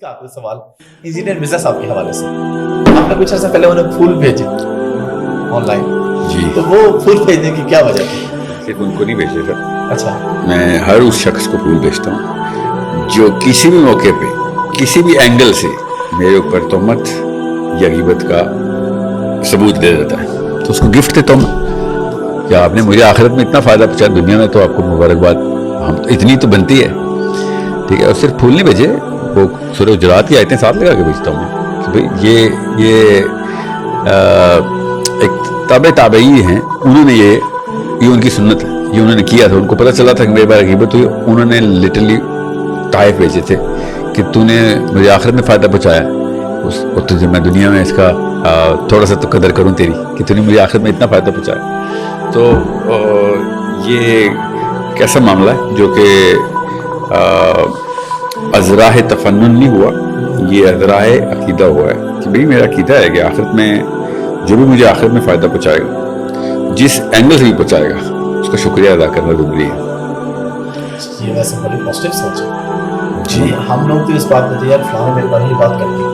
इसका आखिरी सवाल इंजीनियर मिर्जा साहब के हवाले से, आपने कुछ ऐसा पहले उन्हें फूल भेजे ऑनलाइन जी, तो वो फूल भेजने की क्या वजह थी? सिर्फ उनको नहीं भेजे सर, अच्छा, मैं हर उस शख्स को फूल भेजता हूँ जो किसी भी मौके पे किसी भी एंगल से मेरे ऊपर तोहमत या ग़ीबत का सबूत दे देता है, तो उसको गिफ्ट देता हूँ कि आपने मुझे आखिरत में इतना फ़ायदा पहुँचा, दुनिया में तो आपको मुबारकबाद, हम तो इतनी तो बनती है, ठीक है। और सिर्फ फूल नहीं भेजे, वो सूरह हुजरात की आयतें साथ लगा के भेजता हूँ मैं कि भाई ये एक ताबेई हैं, उन्होंने ये उनकी सुन्नत है, ये उन्होंने किया था, उनको पता चला था कि मेरे बारे ग़ीबत हुई, उन्होंने लिटरली ताइफ भेजे थे कि तूने मुझे आखिरत में फ़ायदा पहुँचाया, और तुझे मैं दुनिया में इसका थोड़ा सा तो कदर करूँ तेरी कि तूने मुझे आखिरत में इतना फ़ायदा पहुँचाया। तो ये कैसा मामला है जो कि अज़राह तफन्नुन नहीं हुआ, ये अज़राह अकीदा हुआ है कि भाई मेरा अकीदा है कि आखिरत में जो भी मुझे आखिरत में फ़ायदा पहुँचाएगा, जिस एंगल से भी पहुँचाएगा, उसका शुक्रिया अदा करना ज़रूरी है। ये वैसे बड़ी पॉजिटिव सोच है जी। हम लोग तो इस बात पे यार फलाना मेरे बारे में बात करती है,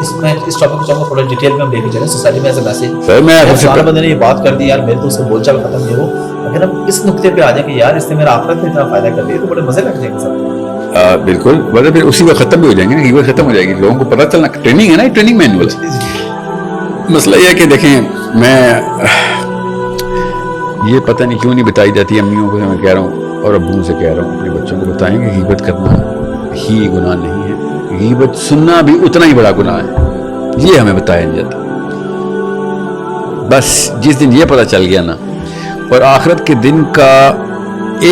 इसमें इस टॉपिक को चाहूँगा थोड़ा डिटेल में हम लेके चलें सोसाइटी में एज अ मैसेज। सर मैं फलाना बंदे ने ये बात कर दी यार, मेरे तो उससे बोलचाल खत्म नहीं हो, अगर हम इस नुक्ते पे आ जाए कि यार इसने मेरा आखिरत में इतना फायदा कर दिया तो बड़े मजे लग जाएंगे सब। बिल्कुल, वजह फिर उसी वक्त खत्म भी हो जाएंगे, ग़ीबत खत्म हो जाएगी, लोगों को पता चलना, ट्रेनिंग है ना, ट्रेनिंग मैनुअल। मसला ये है कि देखें, मैं ये पता नहीं क्यों नहीं बताई जाती अम्मियों को, मैं कह रहा हूँ और अब्बू से कह रहा हूँ, अपने बच्चों को बताएं कि ग़ीबत करना ही गुनाह नहीं है, ग़ीबत सुनना भी उतना ही बड़ा गुनाह है, ये हमें बताया नहीं जाता। बस जिस दिन ये पता चल गया ना, और आखिरत के दिन का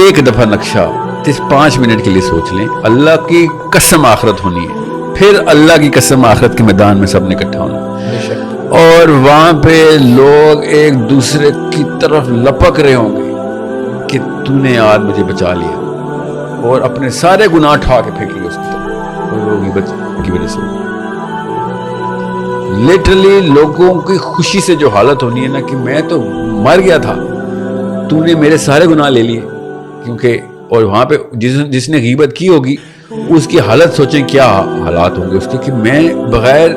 एक दफ़ा नक्शा 5 मिनट के लिए सोच लें, अल्लाह की कसम आखिरत होनी है, फिर अल्लाह की कसम आखिरत के मैदान में सबने इकट्ठा होना, और वहाँ पे लोग एक दूसरे की तरफ लपक रहे होंगे कि तूने आज मुझे बचा लिया, और अपने सारे गुनाह उठा के फेंक लिए उसकी तरफ, और वो ग़ीबत की वजह से लिटरली लोगों की खुशी से जो हालत होनी है ना कि मैं तो मर गया था, तूने मेरे सारे गुनाह ले लिए, क्योंकि और वहाँ पे जिसने ग़ीबत की होगी उसकी हालत सोचें क्या हालात होंगे उसके, कि मैं बगैर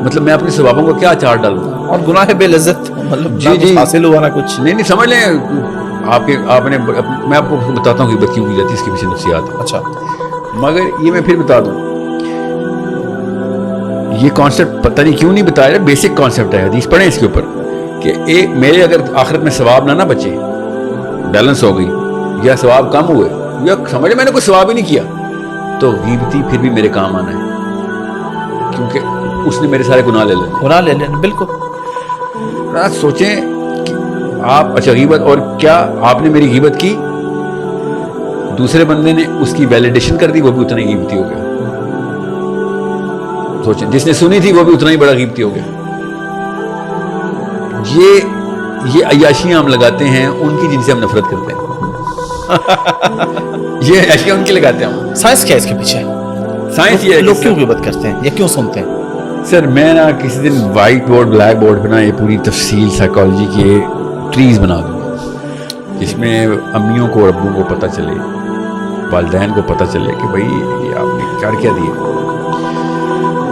मतलब मैं अपने सवाबों को क्या चार डालूंगा, और गुनाह बेलज़्ज़त, मतलब जी हासिल हुआ ना कुछ नहीं समझ लें आपने मैं आपको बताता हूँ ग़ीबत क्यों की जाती है, इसके पीछे नफ्सियात है। अच्छा, मगर ये मैं फिर बता दूँ, ये कॉन्सेप्ट पता नहीं क्यों नहीं बताया जाए, बेसिक कॉन्सेप्ट है, हदीस पढ़ें इसके ऊपर कि मेरे अगर आखिरत में सवाब ना बचे, बैलेंस हो गई या सवाब कम हुए, या समझे मैंने कोई सवाब ही नहीं किया, तो ग़ीबती फिर भी मेरे काम आना है, क्योंकि उसने मेरे सारे गुनाह ले लेने। बिल्कुल सोचें कि आप अच्छा ग़ीबत, और क्या आपने मेरी ग़ीबत की, दूसरे बंदे ने उसकी वैलिडेशन कर दी, वो भी उतना ही ग़ीबती हो गया। सोचें, जिसने सुनी थी वो भी उतना ही बड़ा ग़ीबती हो गया। ये अय्याशियां हम लगाते हैं उनकी जिनसे हम नफरत करते हैं ये अय्याशियां उनकी लगाते हैं हम। साइंस क्या है इसके पीछे? साइंस ये लोग क्यों ग़ीबत करते हैं या क्यों सुनते हैं? सर मैं ना किसी दिन वाइट बोर्ड ब्लैक बोर्ड पे ना ये पूरी तफसील साइकोलॉजी की ट्रीज बना दूँगा, जिसमें अम्मियों को और अब्बू को पता चले, वालिदैन को पता चले कि भाई ये आपने क्या दिया,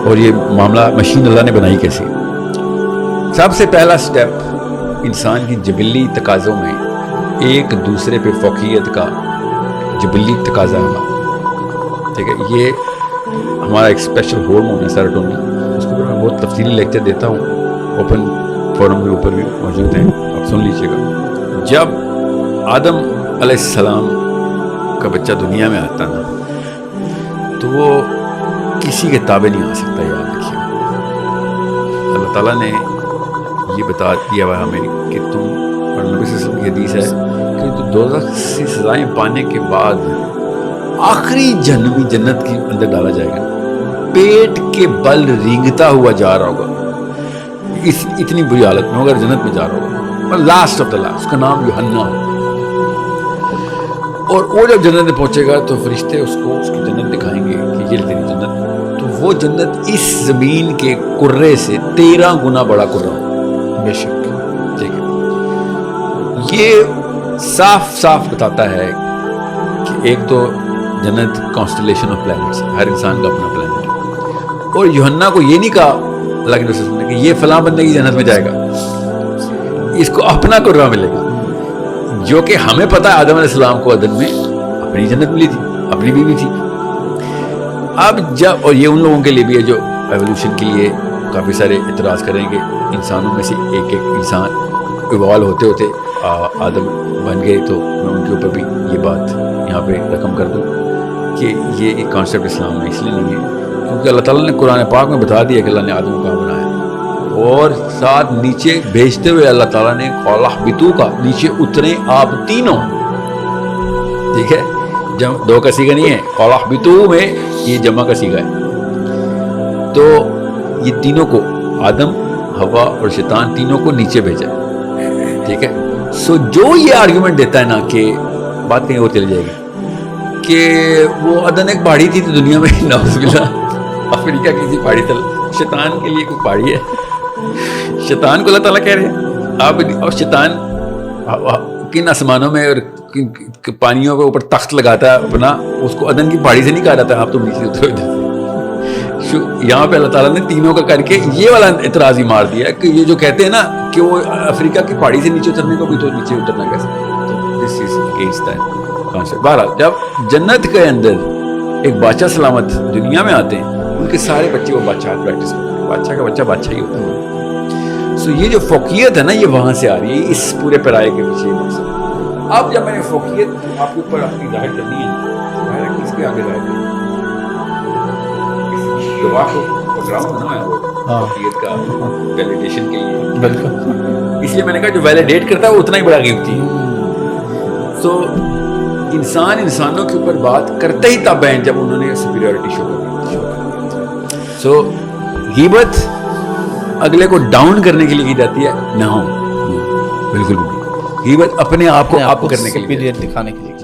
और ये मामला मशीन अल्लाह ने बनाई कैसी। सबसे पहला स्टेप इंसान की जबिली तकाज़ों में एक दूसरे पे फ़ौक़ियत का जबिली तकाज़ा है, ठीक है। ये हमारा एक स्पेशल हार्मोन है सेरोटोनिन, उसके ऊपर मैं बहुत तफसीली लेक्चर देता हूँ, ओपन फोरम के ऊपर भी मौजूद हैं, आप सुन लीजिएगा। जब आदम अलैहिस्सलाम का बच्चा दुनिया में आता ना, तो वो किसी के ताबे नहीं आ सकता, याद रखिए। अल्लाह ताला ने ये बता दिया हुआ हमें कि तुम, और नबी सल्लल्लाहु अलैहि वसल्लम की हदीस है कि तो दोज़ख से सज़ाएं पाने के बाद आखिरी जहन्नमी जन्नत के अंदर डाला जाएगा, पेट के बल रेंगता हुआ जा रहा होगा, इतनी बुरी हालत में अगर जन्नत में जा रहा होगा, और लास्ट ऑफ द लास्ट, उसका नाम यूहन्ना है, और वो जब जन्नत में पहुंचेगा तो फरिश्ते उसको उसकी जन्नत दिखाएंगे कि ये तेरी जन्नत, तो वो जन्नत इस ज़मीन के कुर्रे से 13 गुना बड़ा कुर्रा, बेशक, ठीक है। ये साफ साफ बताता है कि एक तो जन्नत कॉन्स्टलेशन ऑफ प्लैनेट्स, हर इंसान का अपना प्लैनेट है, اور یوحنا کو یہ نہیں کہا اللہ کے رسول نے کہ یہ فلاں بندے کی جنت میں جائے گا، اس کو اپنا قربہ ملے گا، جو کہ ہمیں پتا ہے آدم علیہ السلام کو عدن میں اپنی جنت ملی تھی، اپنی بیوی تھی. اب جب، اور یہ ان لوگوں کے لیے بھی ہے جو ایولیوشن کے لیے کافی سارے اعتراض کریں گے، انسانوں میں سے ایک انسان ایوالو ہوتے ہوتے آدم بن گئے، تو میں ان کے اوپر بھی یہ بات یہاں پہ رقم کر دوں کہ یہ ایک کانسیپٹ اسلام میں اس لیے نہیں ہے کیونکہ اللہ تعالیٰ نے قرآن پاک میں بتا دیا کہ اللہ نے آدم کو کہاں بنایا، اور ساتھ نیچے بھیجتے ہوئے اللہ تعالیٰ نے قَالَ اهْبِطُوا کا نیچے اترے آپ تینوں، ٹھیک ہے، دو کا سیگا نہیں ہے، قَالَ اهْبِطُوا میں یہ جمع کا سیگا ہے. تو یہ تینوں کو آدم، ہوا اور شیطان تینوں کو نیچے بھیجا، ٹھیک ہے. سو جو یہ آرگیومنٹ دیتا ہے نا کہ بات کہیں اور چلی جائے گی کہ وہ عدن ایک پہاڑی تھی تو دنیا میں نعوذ باللہ افریقہ کی تھی پہاڑی تل، شیطان کے لیے کوئی پہاڑی ہے؟ شیطان کو اللہ تعالیٰ کہہ رہے ہیں آپ، اور شیطان کن آسمانوں میں اور پانیوں کے اوپر تخت لگاتا ہے اپنا، اس کو عدن کی پہاڑی سے نہیں کہا جاتا آپ تم نیچے اترو ادھر. یہاں پہ اللہ تعالیٰ نے تینوں کا کر کے یہ والا اعتراض ہی مار دیا کہ یہ جو کہتے ہیں نا کہ وہ افریقہ کی پہاڑی سے نیچے اترنے کو بھی تو نیچے اترنا کیسے، تو دس از اگینسٹ دیٹ کانسیپٹ. بہرحال جب جنت کے اندر ایک بادشاہ سلامت دنیا میں آتے ہیں، ان کے سارے بچے وہ بادشاہ پریکٹس کرتے ہیں، بادشاہ کا بچہ بادشاہ ہی ہوتا ہے. سو یہ جو فوقیت ہے نا یہ وہاں سے آ رہی ہے، اس پورے پیرائے کے پیچھے یہ مقصد. اب جب میں نے فوقیت آپ کے اوپر اپنی ظاہر کرنی ہے، کس کے آگے ظاہر کرنی ہے؟ گواہ کو پکڑا ہوں نا میں فوقیت کا ویلیڈیشن کے لیے، بالکل، اس لیے میں نے کہا جو ویلیڈیٹ کرتا ہے وہ اتنا ہی بڑا قیمتی ہے. سو انسان انسانوں کے اوپر بات کرتے ہی تب ہیں جب انہوں نے سپیریورٹی شو کر. سو غیبت اگلے کو ڈاؤن کرنے کے لیے کی جاتی ہے، نہ ہو، بالکل غیبت اپنے آپ کو آپ کرنے کے لیے، دکھانے کے لیے.